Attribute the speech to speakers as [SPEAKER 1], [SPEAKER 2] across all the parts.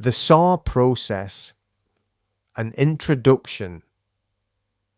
[SPEAKER 1] The SAR process, an introduction.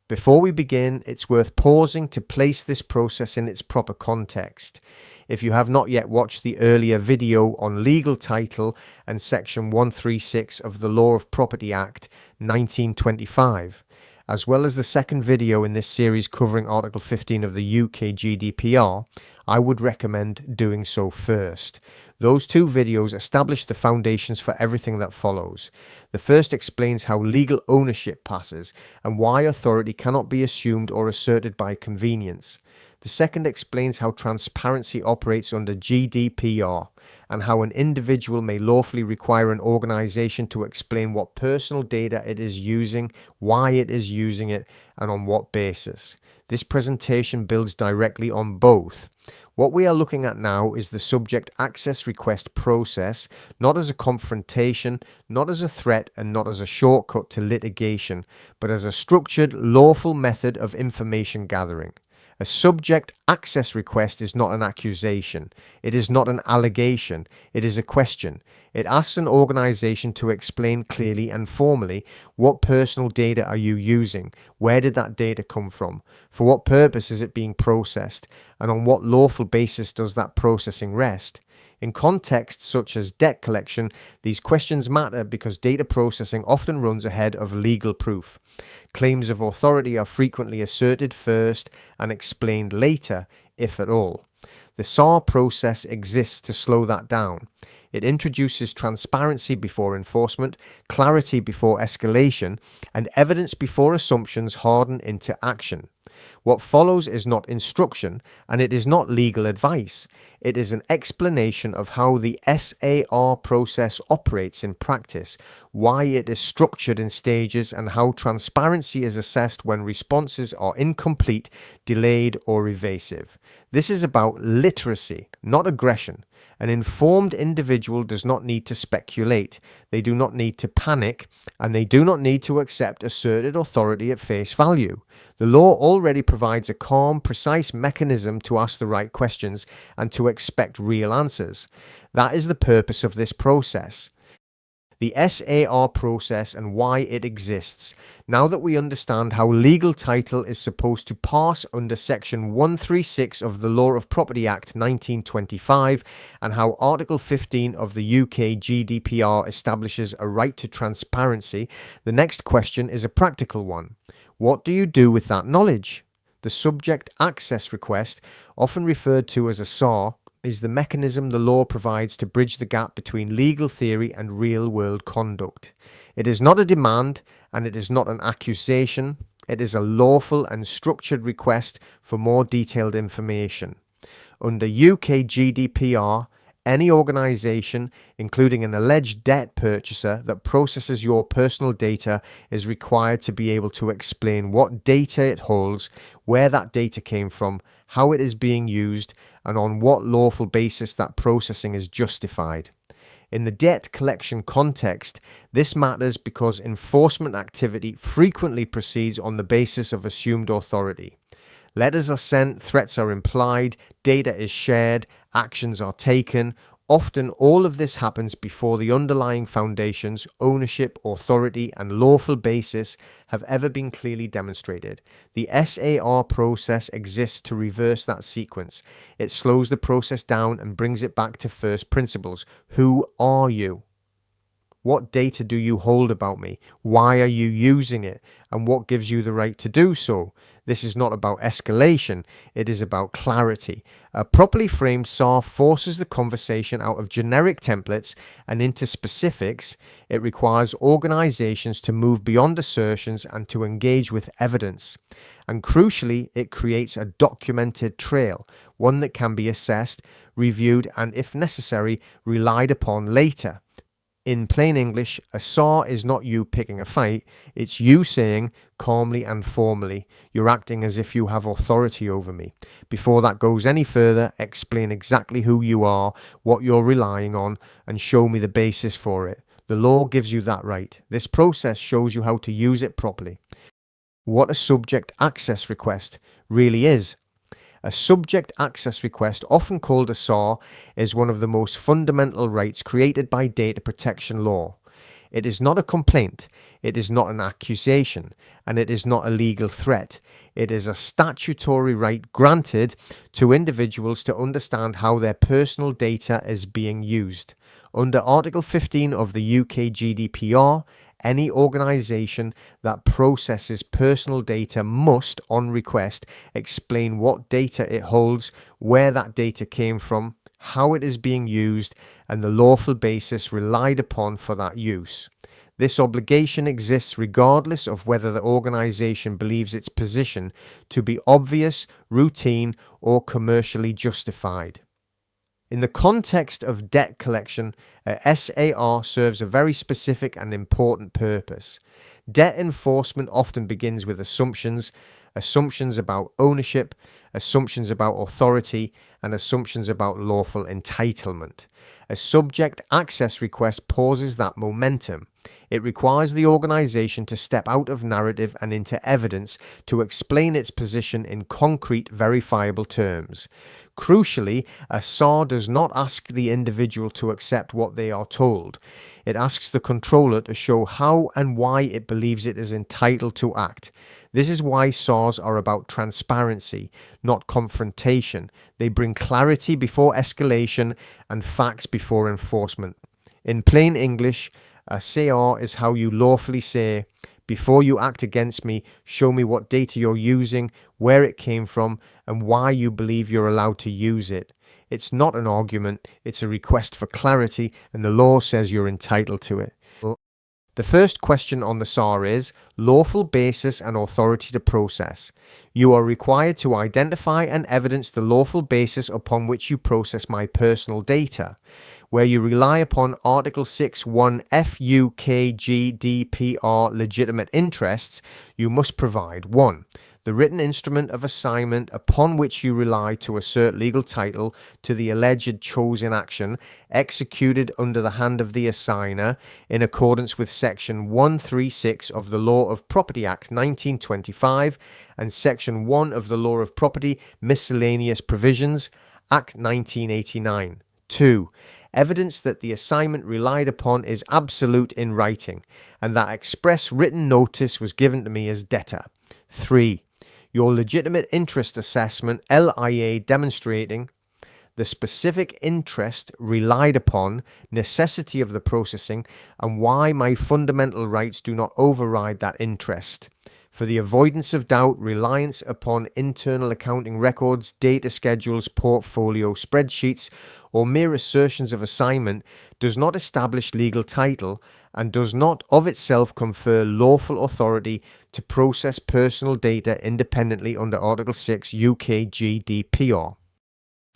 [SPEAKER 1] Before we begin, it's worth pausing to place this process in its proper context. If you have not yet watched the earlier video on legal title and Section 136 of the Law of Property Act 1925, as well as the second video in this series covering Article 15 of the UK GDPR, I would recommend doing so first. Those two videos establish the foundations for everything that follows. The first explains how legal ownership passes and why authority cannot be assumed or asserted by convenience. The second explains how transparency operates under GDPR and how an individual may lawfully require an organization to explain what personal data it is using, why it is using it, and on what basis. This presentation builds directly on both. What we are looking at now is the subject access request process, not as a confrontation, not as a threat, and not as a shortcut to litigation, but as a structured, lawful method of information gathering. A subject access request is not an accusation. It is not an allegation. It is a question. It asks an organization to explain clearly and formally what personal data are you using, where did that data come from, for what purpose is it being processed, and on what lawful basis does that processing rest. In contexts such as debt collection, these questions matter because data processing often runs ahead of legal proof. Claims of authority are frequently asserted first and explained later, if at all. The SAR process exists to slow that down. It introduces transparency before enforcement, clarity before escalation, and evidence before assumptions harden into action. What follows is not instruction, and it is not legal advice. It is an explanation of how the SAR process operates in practice, why it is structured in stages, and how transparency is assessed when responses are incomplete, delayed, or evasive. This is about literacy, not aggression. An informed individual does not need to speculate, they do not need to panic, and they do not need to accept asserted authority at face value. The law already provides a calm, precise mechanism to ask the right questions and to expect real answers. That is the purpose of this process. The SAR process and why it exists. Now that we understand how legal title is supposed to pass under Section 136 of the Law of Property Act 1925 and how Article 15 of the UK GDPR establishes a right to transparency, the next question is a practical one. What do you do with that knowledge? The subject access request, often referred to as a SAR, is the mechanism the law provides to bridge the gap between legal theory and real-world conduct. It is not a demand and it is not an accusation. It is a lawful and structured request for more detailed information. Under UK GDPR, any organisation, including an alleged debt purchaser that processes your personal data, is required to be able to explain what data it holds, where that data came from, how it is being used, and on what lawful basis that processing is justified. In the debt collection context, this matters because enforcement activity frequently proceeds on the basis of assumed authority. Letters are sent, threats are implied, data is shared, actions are taken. Often all of this happens before the underlying foundations, ownership, authority, and lawful basis have ever been clearly demonstrated. The SAR process exists to reverse that sequence. It slows the process down and brings it back to first principles. Who are you? What data do you hold about me? Why are you using it? And what gives you the right to do so? This is not about escalation, it is about clarity. A properly framed SAR forces the conversation out of generic templates and into specifics. It requires organizations to move beyond assertions and to engage with evidence. And crucially, it creates a documented trail, one that can be assessed, reviewed, and if necessary, relied upon later. In plain English, a SAR is not you picking a fight, it's you saying calmly and formally, you're acting as if you have authority over me. Before that goes any further, explain exactly who you are, what you're relying on, and show me the basis for it. The law gives you that right. This process shows you how to use it properly. What a subject access request really is. A subject access request, often called a SAR, is one of the most fundamental rights created by data protection law. It is not a complaint, it is not an accusation, and it is not a legal threat. It is a statutory right granted to individuals to understand how their personal data is being used. Under Article 15 of the UK GDPR, any organisation that processes personal data must, on request, explain what data it holds, where that data came from, how it is being used, and the lawful basis relied upon for that use. This obligation exists regardless of whether the organisation believes its position to be obvious, routine, or commercially justified. In the context of debt collection, a SAR serves a very specific and important purpose. Debt enforcement often begins with assumptions about ownership, assumptions about authority, and assumptions about lawful entitlement. A subject access request pauses that momentum. It requires the organisation to step out of narrative and into evidence to explain its position in concrete, verifiable terms. Crucially, a SAR does not ask the individual to accept what they are told. It asks the controller to show how and why it believes it is entitled to act. This is why SARs are about transparency, not confrontation. They bring clarity before escalation and facts before enforcement. In plain English, a SAR is how you lawfully say, before you act against me, show me what data you're using, where it came from, and why you believe you're allowed to use it. It's not an argument, it's a request for clarity, and the law says you're entitled to it. The first question on the SAR is lawful basis and authority to process. You are required to identify and evidence the lawful basis upon which you process my personal data. Where you rely upon Article 6(1) FUK GDPR legitimate interests, you must provide 1. The written instrument of assignment upon which you rely to assert legal title to the alleged chosen action executed under the hand of the assigner in accordance with Section 136 of the Law of Property Act 1925 and Section 1 of the Law of Property Miscellaneous Provisions Act 1989. 2. Evidence that the assignment relied upon is absolute in writing and that express written notice was given to me as debtor. 3. Your legitimate interest assessment, LIA, demonstrating the specific interest relied upon, necessity of the processing, and why my fundamental rights do not override that interest. For the avoidance of doubt, reliance upon internal accounting records, data schedules, portfolio spreadsheets, or mere assertions of assignment does not establish legal title and does not of itself confer lawful authority to process personal data independently under Article 6 UK GDPR.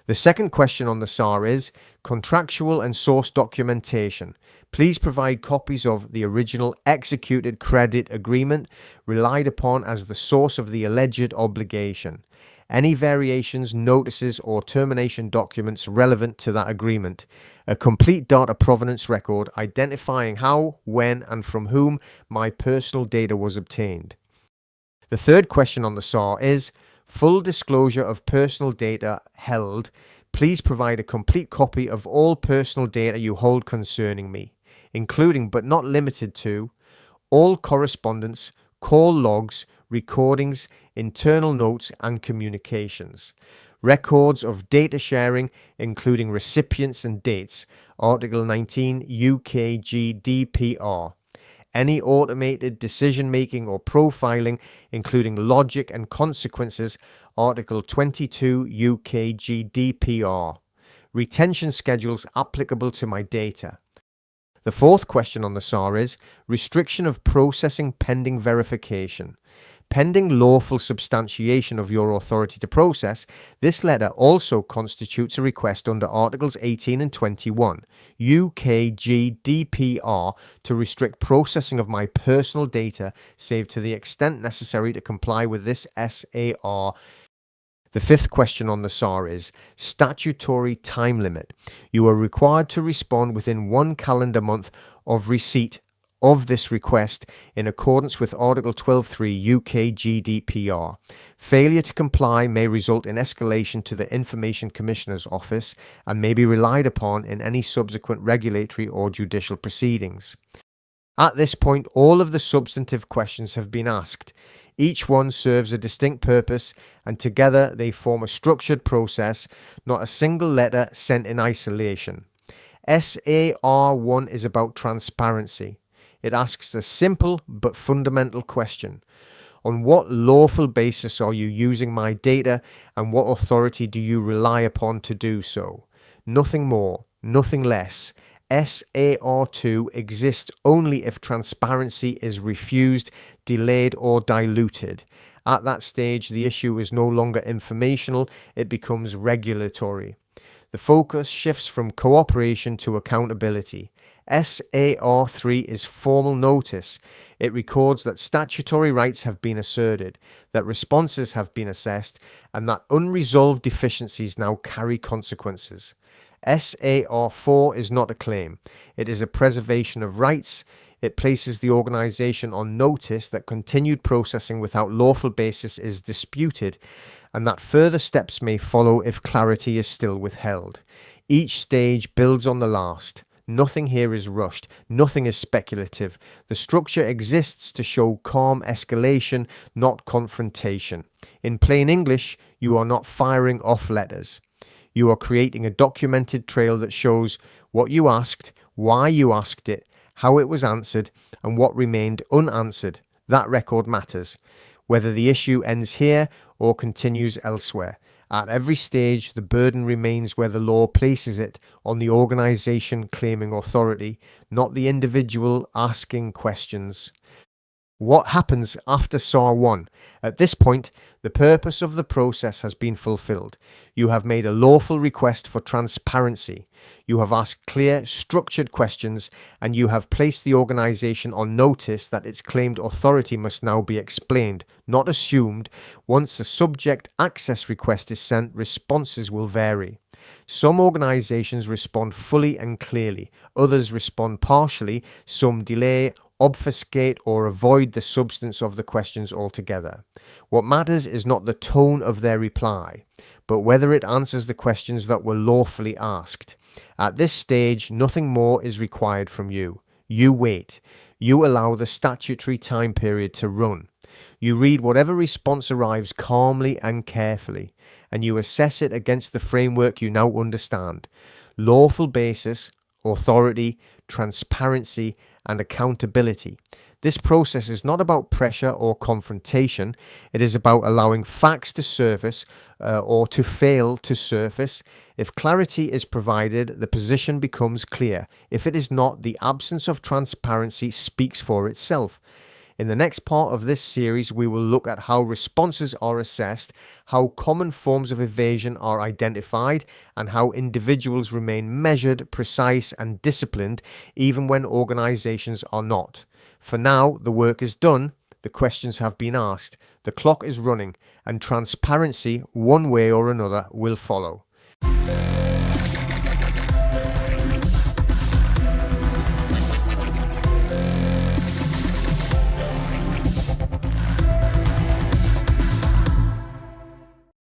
[SPEAKER 1] The second question on the SAR is contractual and source documentation. Please provide copies of the original executed credit agreement relied upon as the source of the alleged obligation. Any variations, notices, or termination documents relevant to that agreement. A complete data provenance record identifying how, when, and from whom my personal data was obtained. The third question on the SAR is full disclosure of personal data held. Please provide a complete copy of all personal data you hold concerning me, including but not limited to all correspondence, call logs, recordings, internal notes and communications. Records of data sharing, including recipients and dates, Article 19 UK GDPR. Any automated decision-making or profiling, including logic and consequences, Article 22 UK GDPR. Retention schedules applicable to my data. The fourth question on the SAR is restriction of processing pending verification. Pending lawful substantiation of your authority to process, this letter also constitutes a request under Articles 18 and 21 UK GDPR to restrict processing of my personal data save to the extent necessary to comply with this SAR. The fifth question on the SAR is statutory time limit. You are required to respond within 1 calendar month of receipt of this request in accordance with Article 12.3 UK GDPR. Failure to comply may result in escalation to the Information Commissioner's Office and may be relied upon in any subsequent regulatory or judicial proceedings. At this point, all of the substantive questions have been asked. Each one serves a distinct purpose, and together they form a structured process, not a single letter sent in isolation. SAR1 is about transparency. It asks a simple but fundamental question. On what lawful basis are you using my data, and what authority do you rely upon to do so? Nothing more, nothing less. SAR2 exists only if transparency is refused, delayed, or diluted. At that stage, the issue is no longer informational, it becomes regulatory. The focus shifts from cooperation to accountability. SAR3 is formal notice. It records that statutory rights have been asserted, that responses have been assessed, and that unresolved deficiencies now carry consequences. SAR4 is not a claim. It is a preservation of rights. It places the organisation on notice that continued processing without lawful basis is disputed, and that further steps may follow if clarity is still withheld. Each stage builds on the last. Nothing here is rushed. Nothing is speculative. The structure exists to show calm escalation, not confrontation. In plain English, you are not firing off letters. You are creating a documented trail that shows what you asked, why you asked it, how it was answered, and what remained unanswered. That record matters, whether the issue ends here or continues elsewhere. At every stage, the burden remains where the law places it, on the organisation claiming authority, not the individual asking questions. What happens after SAR1? At this point, the purpose of the process has been fulfilled. You have made a lawful request for transparency. You have asked clear, structured questions, and you have placed the organisation on notice that its claimed authority must now be explained, not assumed. Once a subject access request is sent, responses will vary. Some organisations respond fully and clearly, others respond partially, some delay, obfuscate, or avoid the substance of the questions altogether. What matters is not the tone of their reply, but whether it answers the questions that were lawfully asked. At this stage, nothing more is required from you. You wait. You allow the statutory time period to run. You read whatever response arrives calmly and carefully, and you assess it against the framework you now understand. Lawful basis, authority, transparency, and accountability. This process is not about pressure or confrontation. It is about allowing facts to surface or to fail to surface. If clarity is provided, the position becomes clear. If it is not, the absence of transparency speaks for itself. In the next part of this series, we will look at how responses are assessed, how common forms of evasion are identified, and how individuals remain measured, precise, and disciplined, even when organizations are not. For now, the work is done, the questions have been asked, the clock is running, and transparency, one way or another, will follow.